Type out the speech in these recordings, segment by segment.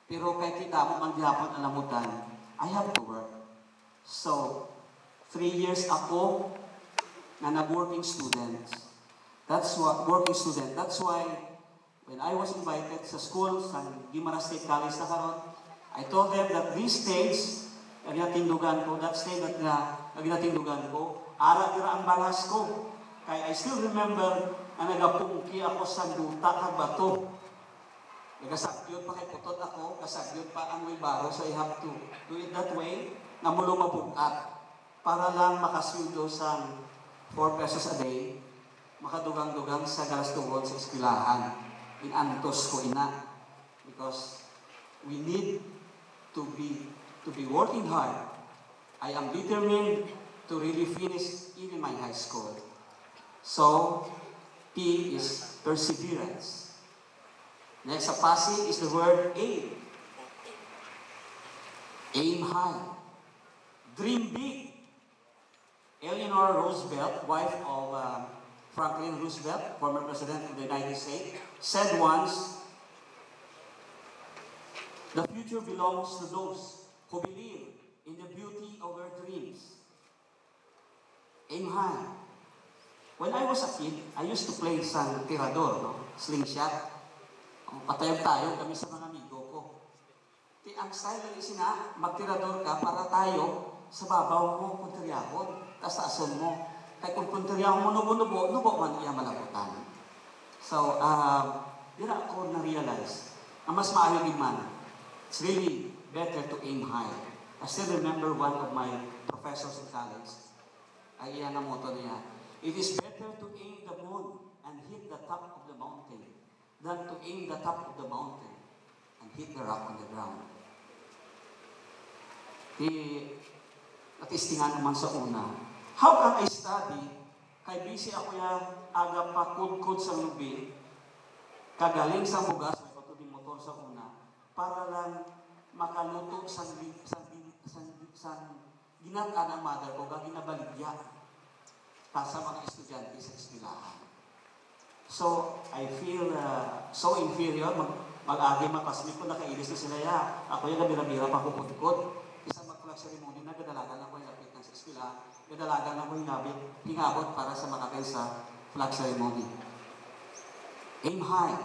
Pero kay kita mo man gihapon alamutan, I have to work. So, 3 years ako na nag-working student. That's why when I was invited sa school, sa Guimaras State College na karon, I told them that this stage, naginatindugan ko, that stage na naginatindugan ko, ara dira ang balas ko. Kaya I still remember na nagapungki ako sa duta kag bato. Nagasagyod pa kay putot ako, kasagyod pa ang wheelbarrow, so I have to do it that way, na mulo mabugat. Para lang makasweldo sa 4 pesos a day, makadugang-dugang sa galas-tuhod sa eskwelahan. Inantos ko ina. Because we need to be working hard. I am determined to really finish even my high school. So, P is perseverance. Next sa Passi is the word aim. Aim high. Dream big. Eleanor Roosevelt, wife of Franklin Roosevelt, former President of the United States, said once, "The future belongs to those who believe in the beauty of their dreams." Aim high. When I was a kid, I used to play sa tirador, no? Slingshot. Patayog tayo kami sa mga amigo ko. Ang style na sina, magtirador ka para tayo sa babaw mo, punteryahon. Tapos taason mo. Kaya kung punteryahon mo, nubo man iya malabutan. So, dira ako na-realize, ang mas maayo din man, it's really better to aim high. I still remember one of my professors in college, ay iya na motto niya, "It is better to aim the moon and hit the top of the mountain than to aim the top of the mountain and hit the rock on the ground." Natistingan naman sa una. How can I study? Kay busy ako ya aga pa kudkod sa lubi, kagaling sa bugas, may patubing motor sa una, para lang makaluto sa ginat-an ng mother ko, ginabaligya pa sa mga estudyante sa eskwelahan. So, I feel so inferior. Mag-agi makasmit ko, nakailis na sila ya. Ako yung nabira-bira pa kukudkod. Isang mag-flag ceremony na gadalagan ako yung lapit ng sa eskwela. Gadalagan ako yung hingabot para sa makatel sa flag ceremony. Aim high.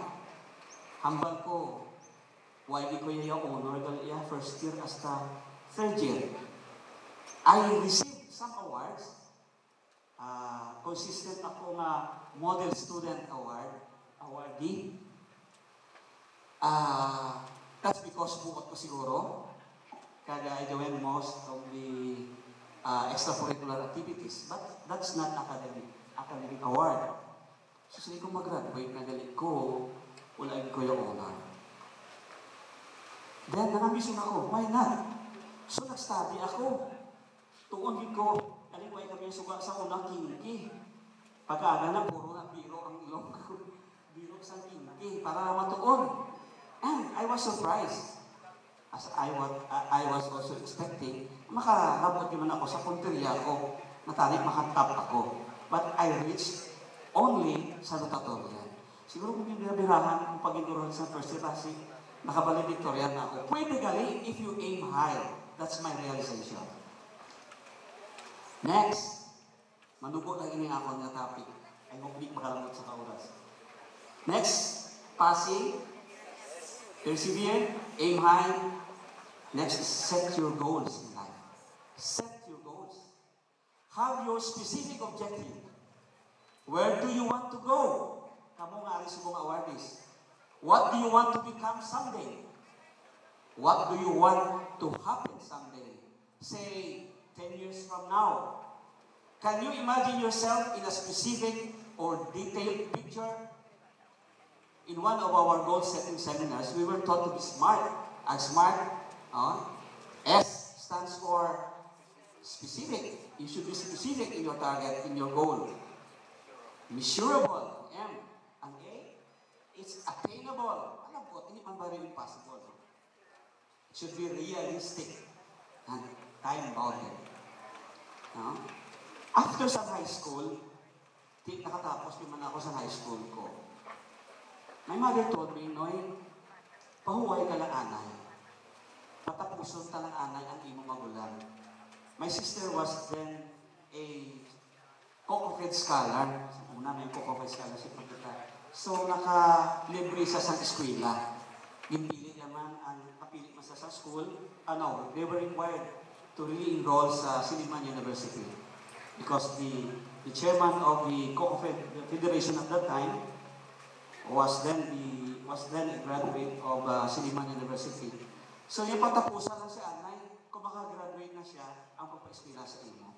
Hambal ko. Why di ko yung honor dahil first year hasta third year. I received some awards. Consistent ako nga Model Student awardee. That's because buot ko siguro. Kaya I joined most of the extracurricular activities. But that's not academic award. So sige ko mag-graduate na galit ko, wala ko yung honor. Then nangambisun ako, why not? So nag-study ako. Tuon ko, aliway kami suga sa unang kinki. Pag-aaga na, puro na biro ang ilong ko. Biro sa kinki, para matuon. And I was surprised. As I was also expecting, makarabot naman ako sa punteriya ko, natarik makatap ako. But I reached only sa notatoria. Siguro kung binabirahan kung pag-induran sa first year kasi, nakabaledictorian na ako. Pwede gali if you aim high. That's my realization. Next, manubo lang ini ako na topic. I hope di makalamot sa kauras. Next, Passi, persevere, aim high. Next is set your goals in life. Set your goals. Have your specific objective. Where do you want to go? Kamu nga aris mong awardees. What do you want to become someday? What do you want to happen someday? Say, 10 years from now. Can you imagine yourself in a specific or detailed picture? In one of our goal-setting seminars, we were taught to be smart. And smart, S stands for specific. You should be specific in your target, in your goal. Measurable, M. And A, it's attainable. Alam ko, hindi man ba rin impossible? It should be realistic and time-bounded. After sa high school, nakatapos naman ako sa high school ko. My mother told me, Noy, pahuway ka lang anay. patapuson ta ng anay ang imo magulang. My sister was then a co-fed scholar. Una may co-fed scholarship pagkita. So, naka-libre sa eskwela. Gipili naman ang kapili man sa school. They were required to really enroll sa Siliman University. Because the chairman of the Federation at that time was then a graduate of Siliman University. So, yung patapusan lang si Anay, kung makagraduate na siya, ang papa-eskwela sa imo.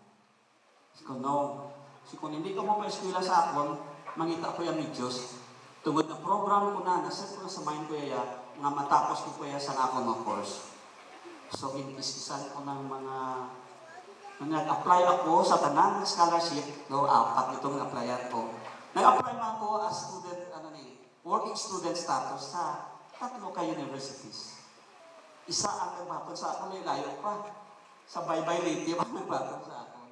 So, no. So, kung hindi ka mapa-eskwela sa akon, mangita ko yung medyos. Tungod na program ko na, naset ko na sa mind ko nga matapos ko sa akon ng course. So, inis-isan ko ng nag-apply ako sa tanang scholarship, 4 itong na-applyan ko. Nag-apply man ako as student, working student status sa 3 universities. Isa ang nagbaton sa akin, layo pa. Sa Baybay Native ang nagbaton sa akin.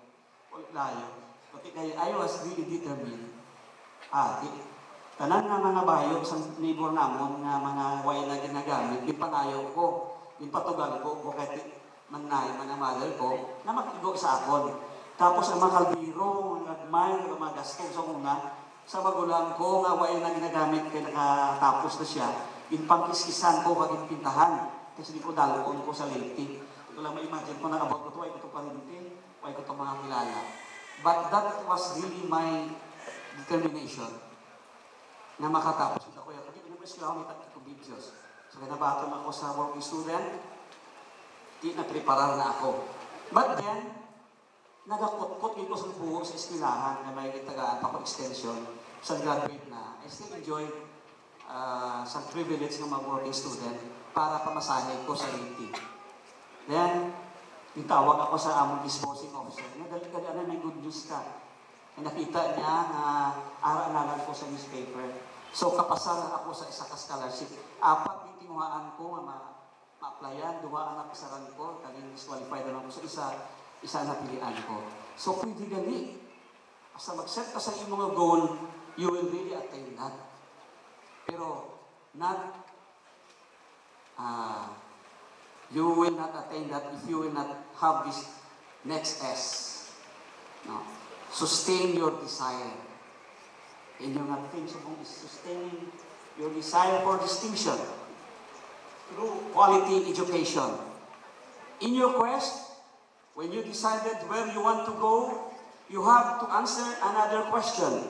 Layo. Pati kaya I was really determined. Tanan nga mga bayo sa neighbor namon nga mga way na ginagamit, ipanayo ko, ipatugal ko, kahit manay, mga mother ko, na makigo sa akon. Tapos ang mga kalbiro, mga nagmay, mga gastong sa una, sa magulang ko, nga way na ginagamit kaya nakatapos na siya, inpangkiskisan ko, pintahan. Kasi di ko dalon ko sa late. Hindi ko lang ma-imagine ko na about ko ito, ay ko ito parintin, ay ko ito mga kilala. But that was really my determination na makatapos. Ito ko yung kasi ako may tatlo videos. So, kinabaton ako sa working student, di na-preparar na ako. But then, nagakot-kot ko sa buo sa eskwelahan na may itagaan pa ko extension sa graduate na. I still enjoy some privilege ng mga working student para pamasahe ko sa LT. Then, itawag ako sa among disposing officer. Dali may good news ka. Nakita niya na ara-aralan ko sa newspaper. So, kapasaran ako sa isa ka scholarship. 4 yung tinuhaan ko, ma-applyan, 2 ang napasaran ko, kaling disqualified naman ko sa isa na pilihan ko. So, pwede gali. Basta mag-set ka sa iyong mga goal, you will really attain that. Pero, you will not attain that if you will not have this next S. No. Sustain your desire. And yung thing is sustaining your desire for distinction through quality education. In your quest, when you decided where you want to go, you have to answer another question.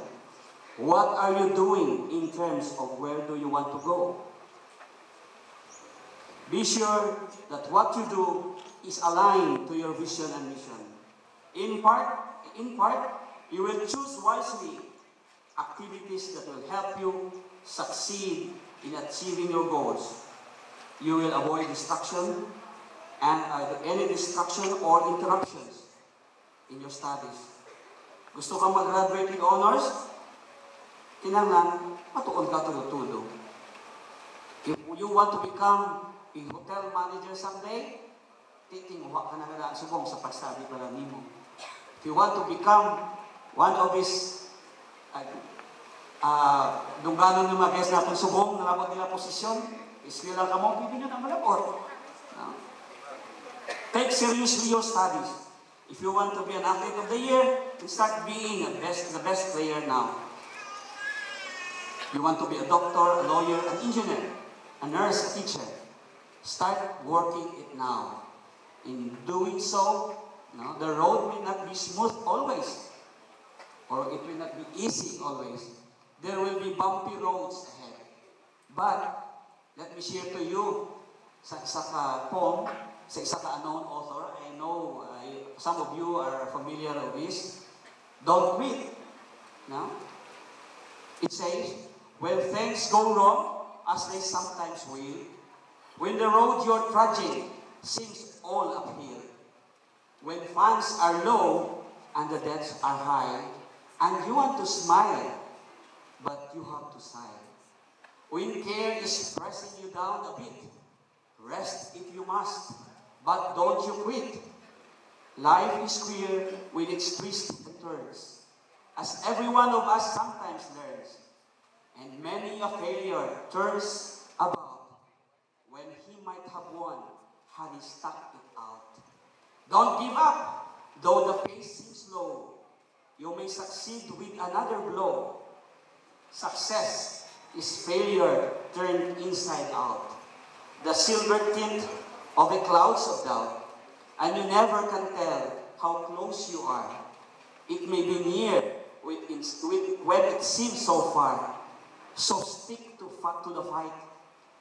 What are you doing in terms of where do you want to go? Be sure that what you do is aligned to your vision and mission. In part, you will choose wisely activities that will help you succeed in achieving your goals. You will avoid distraction and any distraction or interruptions in your studies. Gusto kang mag-graduate with honors? Kinangan, matuon ka tulo-tulo. If you want to become a hotel manager someday, titingwa ka na nga subong sa pagsabi pala nimo. If you want to become one of his dungganon ng mga guys natin subong na labot nila posisyon, iswila ka mo, pwede nyo na malabot. No? Take seriously your studies. If you want to be an athlete of the year, start being the best player now. You want to be a doctor, a lawyer, an engineer, a nurse, a teacher. Start working it now. In doing so, the road will not be smooth always, or it will not be easy always. There will be bumpy roads ahead. But, let me share to you, sa isa ka poem, sa isa ka unknown author, I know some of you are familiar with this. Don't quit. No? It says, when things go wrong, as they sometimes will, when the road you're trudging seems all uphill, when funds are low and the debts are high, and you want to smile, but you have to sigh. When care is pressing you down a bit, rest if you must, but don't you quit. Life is queer with its twists and turns, as every one of us sometimes learns, and many a failure turns about when he might have won had he stuck it out. Don't give up, though the pace seems low. You may succeed with another blow. Success is failure turned inside out. The silver tint of the clouds of doubt, and you never can tell how close you are. It may be near when it seems so far. So stick to the fight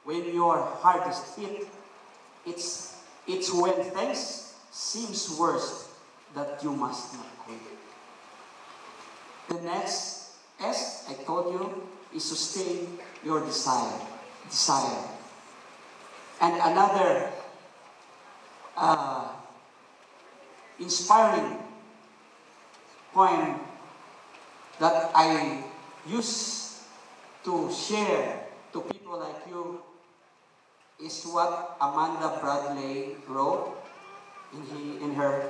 when you are hardest hit. It's when things seems worst that you must not quit. The next S, I told you, is sustain your desire. And another inspiring poem that I used to share to people like you is what Amanda Bradley wrote in her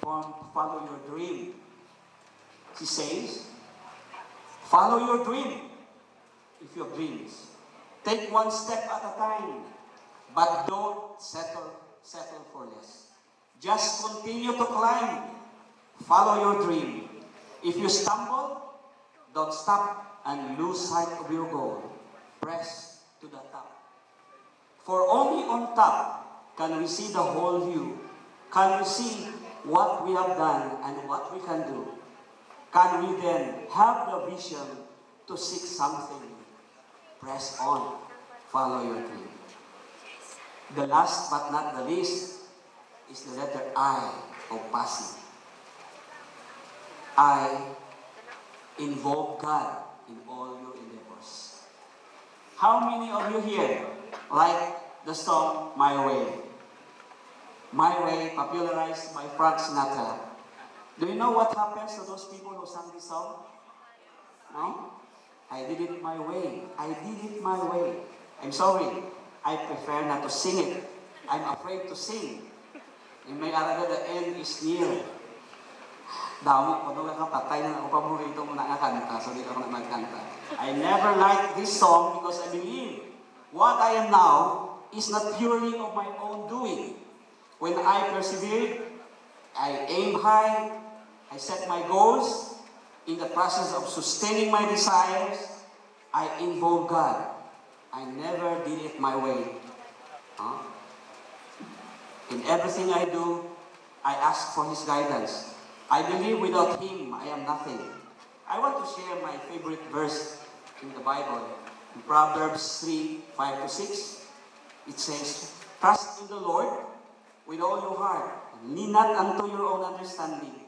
poem, Follow Your Dream. She says, follow your dream if you have dreams. Take one step at a time, but don't settle for less. Just continue to climb. Follow your dream. If you stumble, don't stop and lose sight of your goal. Press to the top. For only on top can we see the whole view. Can we see what we have done and what we can do? Can we then have the vision to seek something? Press on. Follow your dream. The last but not the least is the letter I of Passi. I invoke God in all your endeavors. How many of you here like the song My Way? My Way, popularized by Frank Sinatra. Do you know what happens to those people who sang this song? No? I did it my way. I did it my way. I'm sorry. I prefer not to sing it. I'm afraid to sing. And may araga, the end is near. Damo ko doon kapatay na ako paborito mo na kanta, so dito ako na magkanta. I never liked this song because I believe what I am now is not purely of my own doing. When I persevered, I aim high, I set my goals. In the process of sustaining my desires, I invoke God. I never did it my way. In everything I do, I ask for His guidance. I believe without Him, I am nothing. I want to share my favorite verse in the Bible. In Proverbs 3:5-6, it says, trust in the Lord with all your heart. Lean not unto your own understanding.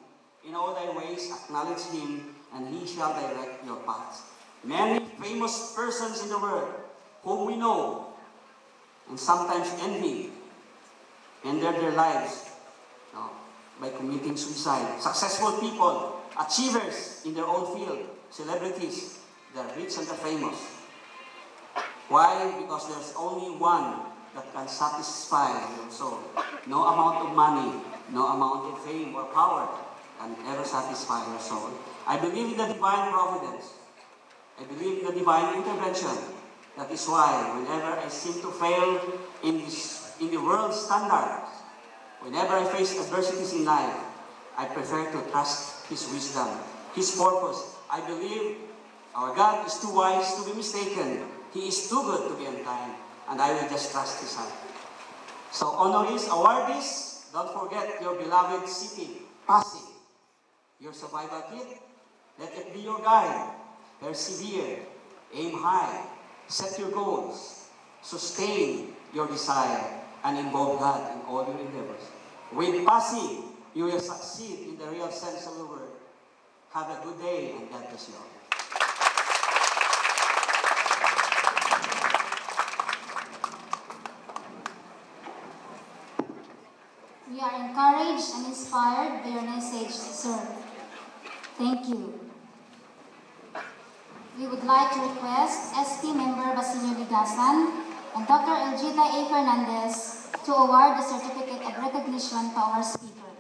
In all thy ways acknowledge Him, and He shall direct your paths. Many famous persons in the world whom we know and sometimes envy ended their lives by committing suicide. Successful people, achievers in their own field, celebrities, the rich and the famous. Why? Because there's only one that can satisfy your soul. No amount of money, no amount of fame or power can ever satisfy your soul. I believe in the divine providence. I believe in the divine intervention. That is why whenever I seem to fail in the world's standards, whenever I face adversities in life, I prefer to trust His wisdom, His purpose. I believe our God is too wise to be mistaken. He is too good to be unkind. And I will just trust His hand. So honorees, awardees, don't forget your beloved city, Passi. Your survival kit, let it be your guide. Persevere, aim high, set your goals, sustain your desire, and involve God in all your endeavors. With Passi, you will succeed in the real sense of the word. Have a good day, and God bless you all. We are encouraged and inspired by your message, sir. Thank you. We would like to request ST member Basilio Ligasan and Dr. Elgita A. Fernandez to award the certificate of recognition to our speaker.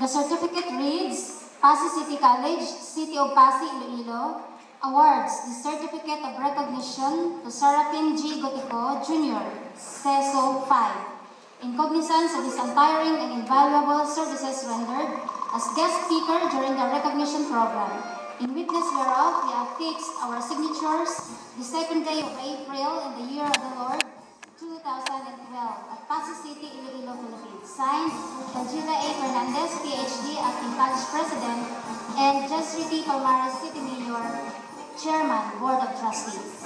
The certificate reads, Passi City College, City of Passi, Iloilo, Awards the Certificate of Recognition to Serafin G. Gotico, Jr., CESO 5, in cognizance of his untiring and invaluable services rendered as guest speaker during the recognition program. In witness whereof, we have fixed our signatures the 2nd day of April in the year of the Lord, 2012, at Passi City, Iloilo, Philippines. Signed, Elgita A. Fernandez, PhD, Acting College President, and Jesri T. Palmares, City Mayor, Chairman, Board of Trustees.